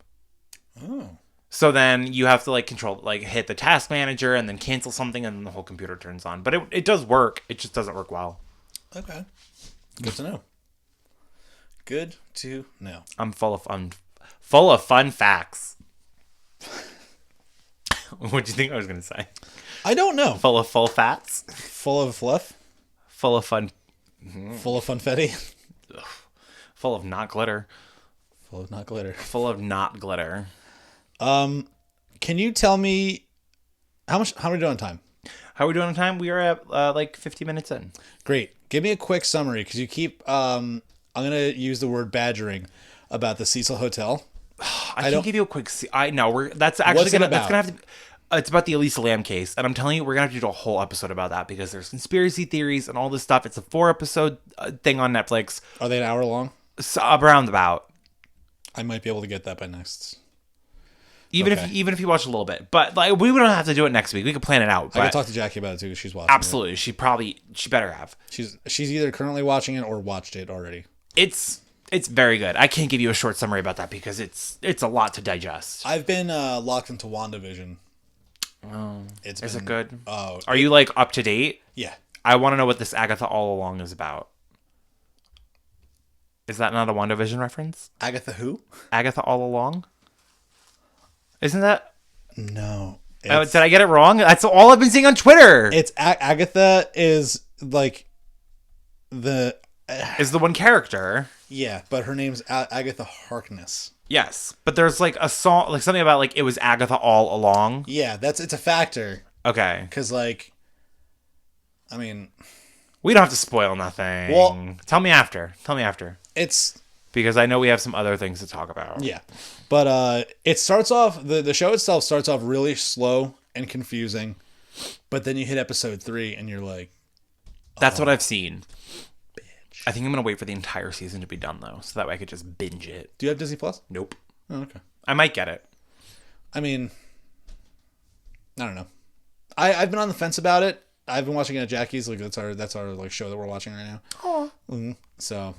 Oh. So then you have to like control, like hit the task manager and then cancel something, and then the whole computer turns on. But it does work. It just doesn't work well. Okay. Good to know. Good to know. I'm full of fun facts. What do you think I was gonna say? I don't know. Full of full fats. Full of fluff. Full of fun. Full of funfetti. Full of not glitter. Full of not glitter. Full of not glitter. Can you tell me how are we doing on time? How are we doing on time? We are at like 50 minutes in. Great. Give me a quick summary because you keep. I'm gonna use the word badgering about the Cecil Hotel. I can give you a quick. I know that's actually What's it about? That's gonna have to. It's about the Elisa Lam case, and I'm telling you, we're gonna have to do a whole episode about that because there's conspiracy theories and all this stuff. It's a 4-episode thing on Netflix. Are they an hour long? So, around about. I might be able to get that by next. Even if you watch a little bit, but like we don't have to do it next week. We can plan it out. I can talk to Jackie about it too because she's watching. Absolutely, she better have. She's either currently watching it or watched it already. It's very good. I can't give you a short summary about that because it's a lot to digest. I've been locked into WandaVision. Oh, Is it good? Oh, are you like up to date? Yeah. I want to know what this Agatha All Along is about. Is that not a WandaVision reference? Agatha who? Agatha All Along? Isn't that? No. Did I get it wrong? That's all I've been seeing on Twitter. It's Agatha is like is the one character. Yeah, but her name's Agatha Harkness. Yes, but there's like a song, like something about like it was Agatha all along. Yeah, it's a factor. Okay. Because like, I mean, we don't have to spoil nothing. Well, tell me after. It's because I know we have some other things to talk about. Yeah, but it starts off the show itself starts off really slow and confusing, but then you hit episode 3 and you're like, that's what I've seen. Bitch. I think I'm gonna wait for the entire season to be done though, so that way I could just binge it. Do you have Disney Plus? Nope. Oh, okay. I might get it. I mean, I don't know. I've been on the fence about it. I've been watching it at Jackie's. Like that's our like show that we're watching right now. Oh. Mm-hmm. So,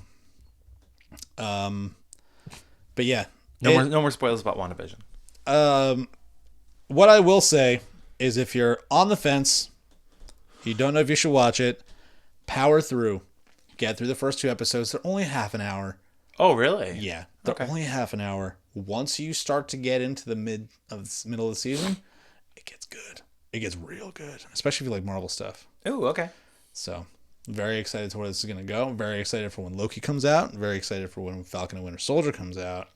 but yeah, no more spoilers about WandaVision. What I will say is, if you're on the fence, you don't know if you should watch it, power through, get through the first 2 episodes. They're only half an hour. Oh, really? Yeah, they're only half an hour. Once you start to get into the middle of the season, it gets good. It gets real good, especially if you like Marvel stuff. Oh, okay. So, very excited to where this is going to go. I'm very excited for when Loki comes out. I'm very excited for when Falcon and Winter Soldier comes out.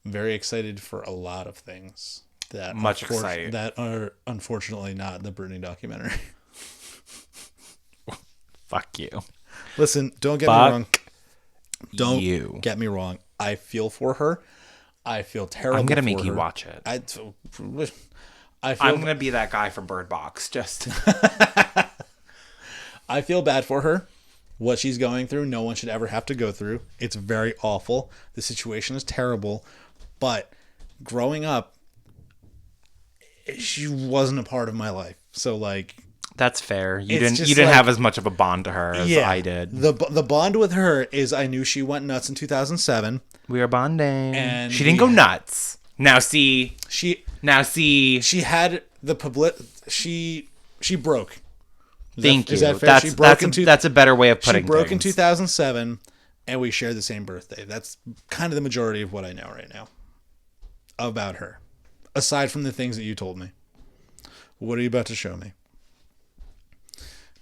I'm very excited for a lot of things that are unfortunately not the Britney documentary. Fuck you. Listen, don't get me wrong. Don't get me wrong. I feel for her. I feel terrible. I'm gonna make her. you watch it. I'm gonna be that guy from Bird Box. Just. I feel bad for her. What she's going through, no one should ever have to go through. It's very awful. The situation is terrible. But growing up, she wasn't a part of my life. So like, that's fair. You didn't have as much of a bond to her as I did. The bond with her is I knew she went nuts in 2007. We were bonding, and she didn't go nuts. She had the public. She broke. Thank you. Is that fair? That's a better way of putting it. She broke in 2007, and we shared the same birthday. That's kind of the majority of what I know right now about her. Aside from the things that you told me. What are you about to show me?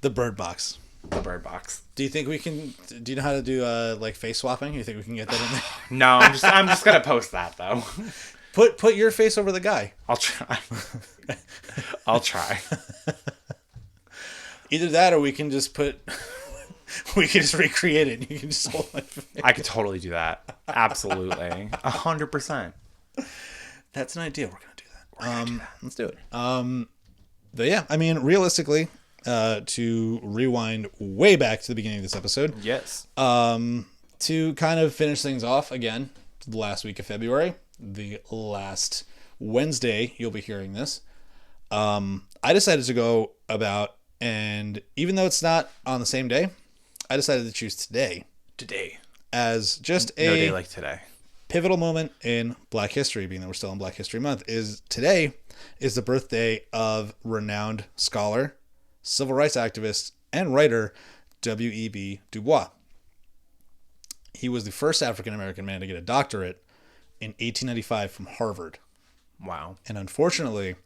The Bird Box. The Bird Box. Do you think we can? Do you know how to do like face swapping? You think we can get that in there? No, I'm just gonna post that though. Put your face over the guy. I'll try. I'll try. Either that, or we can just recreate it. You can just hold my face. I could totally do that. Absolutely, 100%. That's an idea. We're gonna do that. Let's do it. But yeah, I mean, realistically, to rewind way back to the beginning of this episode. Yes. To kind of finish things off again, the last week of February, the last Wednesday you'll be hearing this. I decided to go about, and even though it's not on the same day, I decided to choose today as just No day like today. Pivotal moment in Black History, being that we're still in Black History Month. Today is the birthday of renowned scholar, civil rights activist, and writer W.E.B. Du Bois. He was the first African-American man to get a doctorate in 1895 from Harvard. Wow. And unfortunately,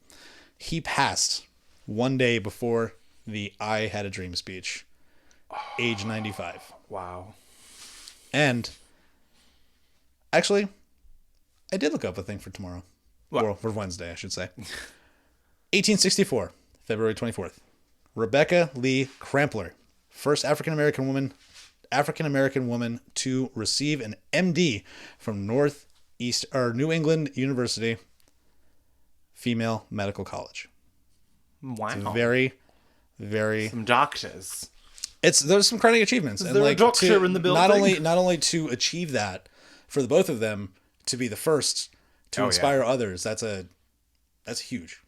he passed one day before the I Had a Dream speech, age 95. Wow. And actually, I did look up a thing for tomorrow. What? Or for Wednesday, I should say. 1864, February 24th. Rebecca Lee Crampler, first African-American woman to receive an MD from New England University Female Medical College. Wow. It's very, very... Some doctors. There's some crowning achievements. Is there a doctor in the building? Not only to achieve that for the both of them, to be the first to inspire others. That's huge.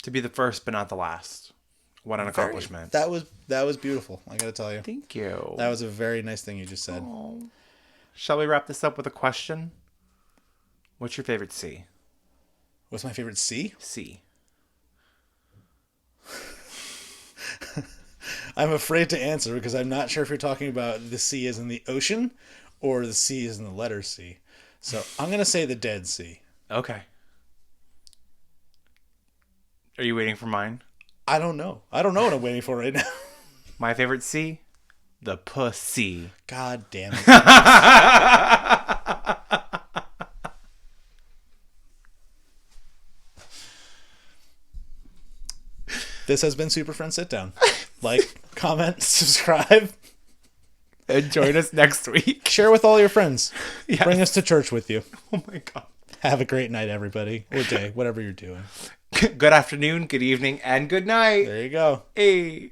To be the first but not the last. What an accomplishment. That was beautiful. I got to tell you. Thank you. That was a very nice thing you just said. Aww. Shall we wrap this up with a question? What's your favorite C? What's my favorite C? C. I'm afraid to answer because I'm not sure if you're talking about the sea as in the ocean or the sea as in the letter C. So I'm going to say the Dead Sea. Okay. Are you waiting for mine? I don't know. I don't know what I'm waiting for right now. My favorite C? The pussy. God damn it. This has been Superfriends Sit Down. Like, comment, subscribe. And join us next week. Share with all your friends. Yes. Bring us to church with you. Oh my God. Have a great night, everybody. Or day, whatever you're doing. Good afternoon, good evening, and good night. There you go. Hey.